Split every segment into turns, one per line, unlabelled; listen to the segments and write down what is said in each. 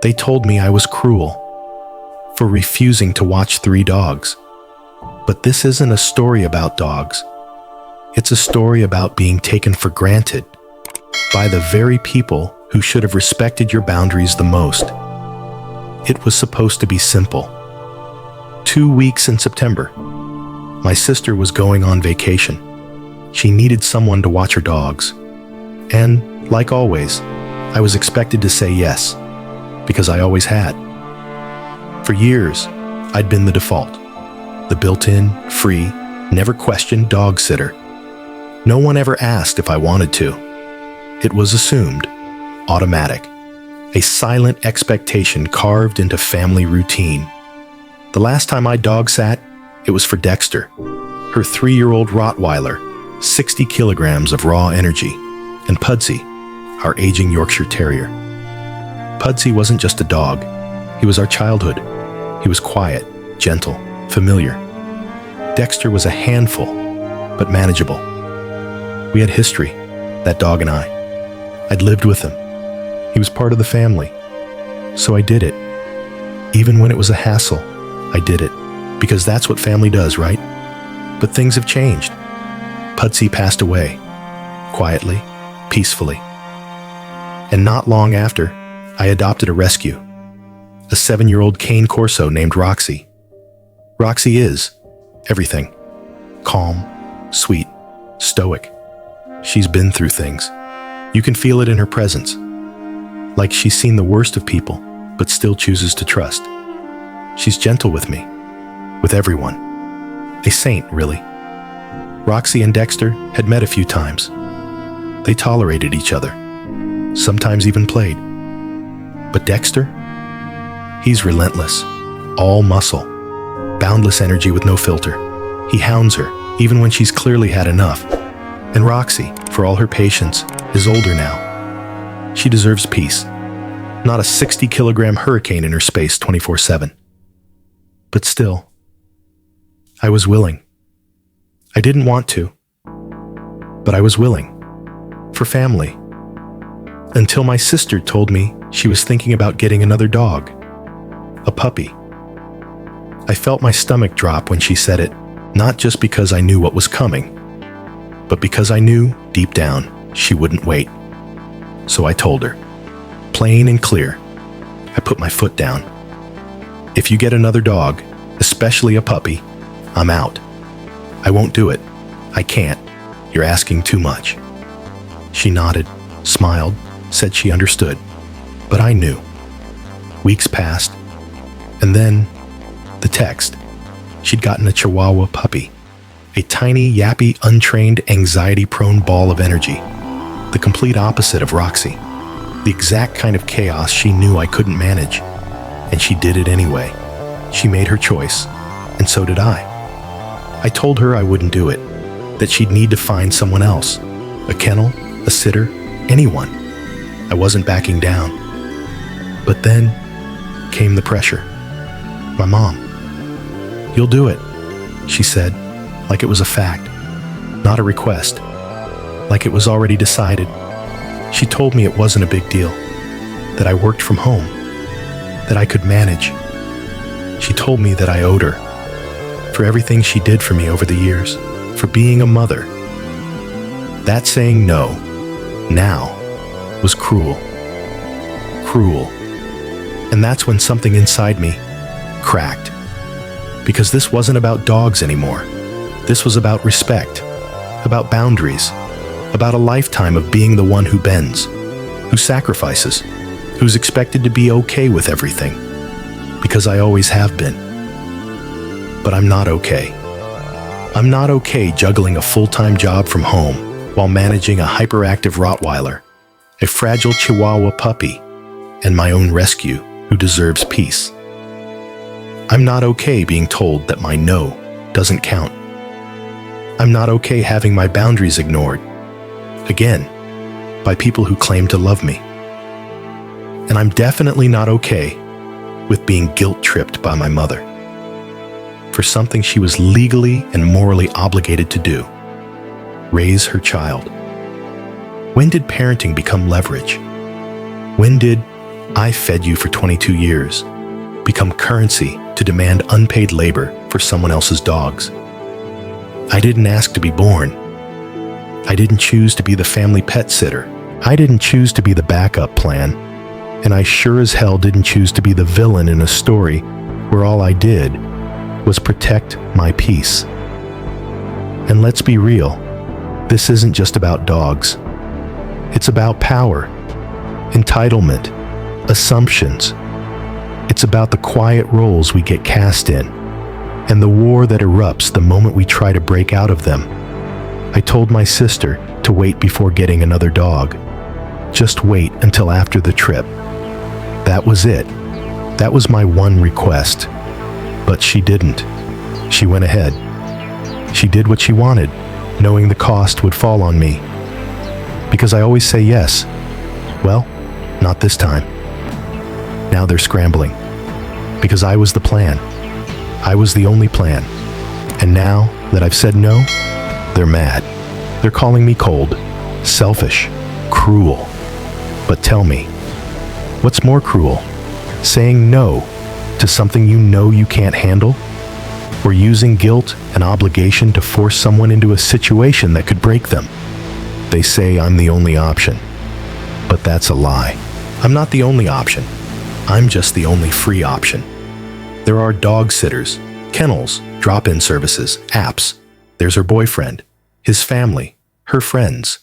They told me I was cruel for refusing to watch 3 dogs. But this isn't a story about dogs. It's a story about being taken for granted by the very people who should have respected your boundaries the most. It was supposed to be simple. 2 weeks in September, my sister was going on vacation. She needed someone to watch her dogs. And, like always, I was expected to say yes, because I always had. For years, I'd been the default, the built-in, free, never questioned dog sitter. No one ever asked if I wanted to. It was assumed, automatic, a silent expectation carved into family routine. The last time I dog sat, it was for Dexter, her 3-year-old Rottweiler, 60 kilograms of raw energy, and Pudsey, our aging Yorkshire Terrier. Pudsey wasn't just a dog, he was our childhood. He was quiet, gentle, familiar. Dexter was a handful, but manageable. We had history, that dog and I. I'd lived with him. He was part of the family. So I did it. Even when it was a hassle, I did it. Because that's what family does, right? But things have changed. Pudsey passed away. Quietly, peacefully. And not long after, I adopted a rescue. A 7-year-old cane corso named Roxy. Roxy is everything. Calm, sweet, stoic. She's been through things. You can feel it in her presence. Like she's seen the worst of people, but still chooses to trust. She's gentle with me, with everyone. A saint, really. Roxy and Dexter had met a few times. They tolerated each other, sometimes even played. But Dexter? He's relentless, all muscle, boundless energy with no filter. He hounds her, even when she's clearly had enough. And Roxy, for all her patience, is older now. She deserves peace, not a 60-kilogram hurricane in her space 24/7. But still, I was willing. I didn't want to, but I was willing. For family. Until my sister told me she was thinking about getting another dog. A puppy. I felt my stomach drop when she said it, not just because I knew what was coming, but because I knew, deep down, she wouldn't wait. So I told her, plain and clear. I put my foot down. If you get another dog, especially a puppy, I'm out. I won't do it. I can't. You're asking too much. She nodded, smiled, said she understood. But I knew. Weeks passed, and then the text. She'd gotten a Chihuahua puppy. A tiny, yappy, untrained, anxiety-prone ball of energy. The complete opposite of Roxy. The exact kind of chaos she knew I couldn't manage. And she did it anyway. She made her choice, and so did I. I told her I wouldn't do it, that she'd need to find someone else. A kennel, a sitter, anyone. I wasn't backing down. But then came the pressure. My mom. You'll do it, she said, like it was a fact, not a request, like it was already decided. She told me it wasn't a big deal, that I worked from home, that I could manage. She told me that I owed her, for everything she did for me over the years, for being a mother. That saying no, now, was cruel. Cruel. And that's when something inside me cracked. Because this wasn't about dogs anymore. This was about respect, about boundaries, about a lifetime of being the one who bends, who sacrifices, who's expected to be okay with everything. Because I always have been. But I'm not okay. I'm not okay juggling a full-time job from home while managing a hyperactive Rottweiler, a fragile Chihuahua puppy, and my own rescue who deserves peace. I'm not okay being told that my no doesn't count. I'm not okay having my boundaries ignored, again, by people who claim to love me. And I'm definitely not okay with being guilt-tripped by my mother for something she was legally and morally obligated to do: raise her child. When did parenting become leverage? When did I fed you for 22 years, become currency to demand unpaid labor for someone else's dogs. I didn't ask to be born. I didn't choose to be the family pet sitter. I didn't choose to be the backup plan. And I sure as hell didn't choose to be the villain in a story where all I did was protect my peace. And let's be real, this isn't just about dogs. It's about power, entitlement, assumptions. It's about the quiet roles we get cast in, and the war that erupts the moment we try to break out of them. I told my sister to wait before getting another dog. Just wait until after the trip. That was it. That was my one request. But she didn't. She went ahead. She did what she wanted, knowing the cost would fall on me. Because I always say yes. Well, not this time. Now they're scrambling. Because I was the plan. I was the only plan. And now that I've said no, they're mad. They're calling me cold, selfish, cruel. But tell me, what's more cruel? Saying no to something you know you can't handle? Or using guilt and obligation to force someone into a situation that could break them? They say I'm the only option. But that's a lie. I'm not the only option. I'm just the only free option. There are dog sitters, kennels, drop-in services, apps. There's her boyfriend, his family, her friends.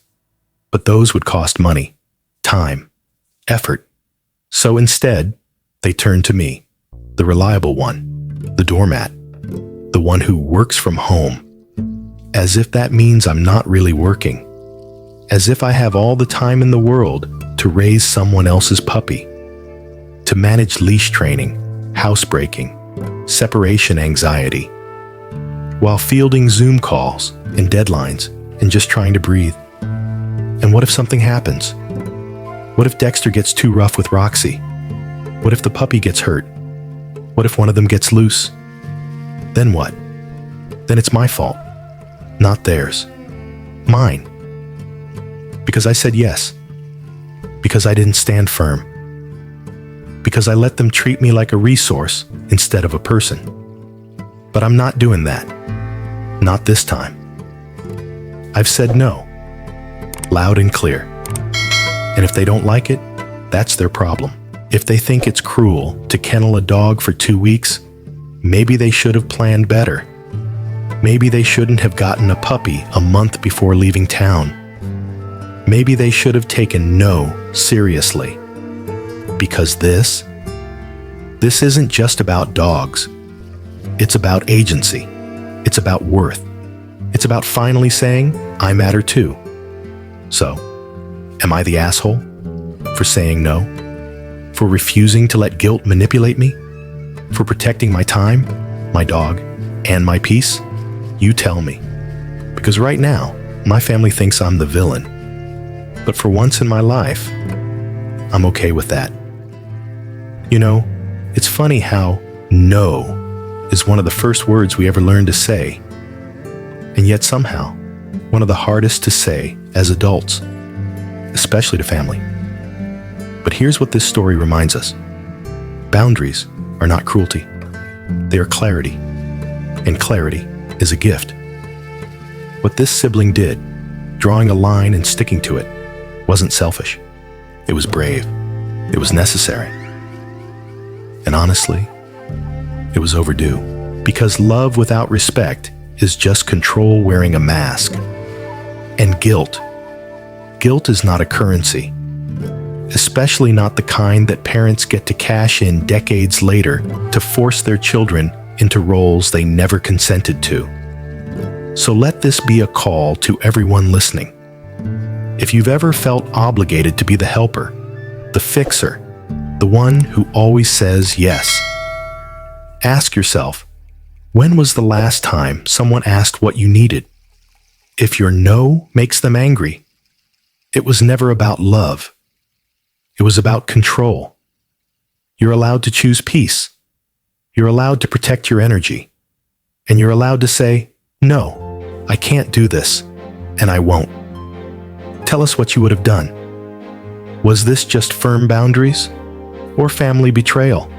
But those would cost money, time, effort. So instead, they turn to me, the reliable one, the doormat, the one who works from home. As if that means I'm not really working. As if I have all the time in the world to raise someone else's puppy, to manage leash training, housebreaking, separation anxiety, while fielding Zoom calls and deadlines and just trying to breathe. And what if something happens? What if Dexter gets too rough with Roxy? What if the puppy gets hurt? What if one of them gets loose? Then what? Then it's my fault, not theirs. Mine. Because I said yes. Because I didn't stand firm. Because I let them treat me like a resource instead of a person. But I'm not doing that. Not this time. I've said no. Loud and clear. And if they don't like it, that's their problem. If they think it's cruel to kennel a dog for 2 weeks, maybe they should have planned better. Maybe they shouldn't have gotten a puppy a month before leaving town. Maybe they should have taken no seriously. Because this isn't just about dogs. It's about agency. It's about worth. It's about finally saying, I matter too. So, am I the asshole? For saying no? For refusing to let guilt manipulate me? For protecting my time, my dog, and my peace? You tell me. Because right now, my family thinks I'm the villain. But for once in my life, I'm okay with that. You know, it's funny how no is one of the first words we ever learn to say, and yet somehow one of the hardest to say as adults, especially to family. But here's what this story reminds us. Boundaries are not cruelty. They are clarity, and clarity is a gift. What this sibling did, drawing a line and sticking to it, wasn't selfish. It was brave. It was necessary. And honestly, it was overdue. Because love without respect is just control wearing a mask. And guilt is not a currency. Especially not the kind that parents get to cash in decades later to force their children into roles they never consented to. So let this be a call to everyone listening. If you've ever felt obligated to be the helper, the fixer, the one who always says yes, ask yourself, when was the last time someone asked what you needed? If your no makes them angry, it was never about love. It was about control. You're allowed to choose peace. You're allowed to protect your energy. And you're allowed to say, no, I can't do this, and I won't. Tell us what you would have done. Was this just firm boundaries? or family betrayal?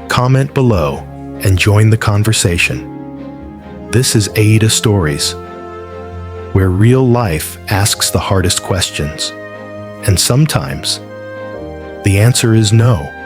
Comment below and join the conversation. This is AITA Stories, where real life asks the hardest questions. And sometimes, the answer is no.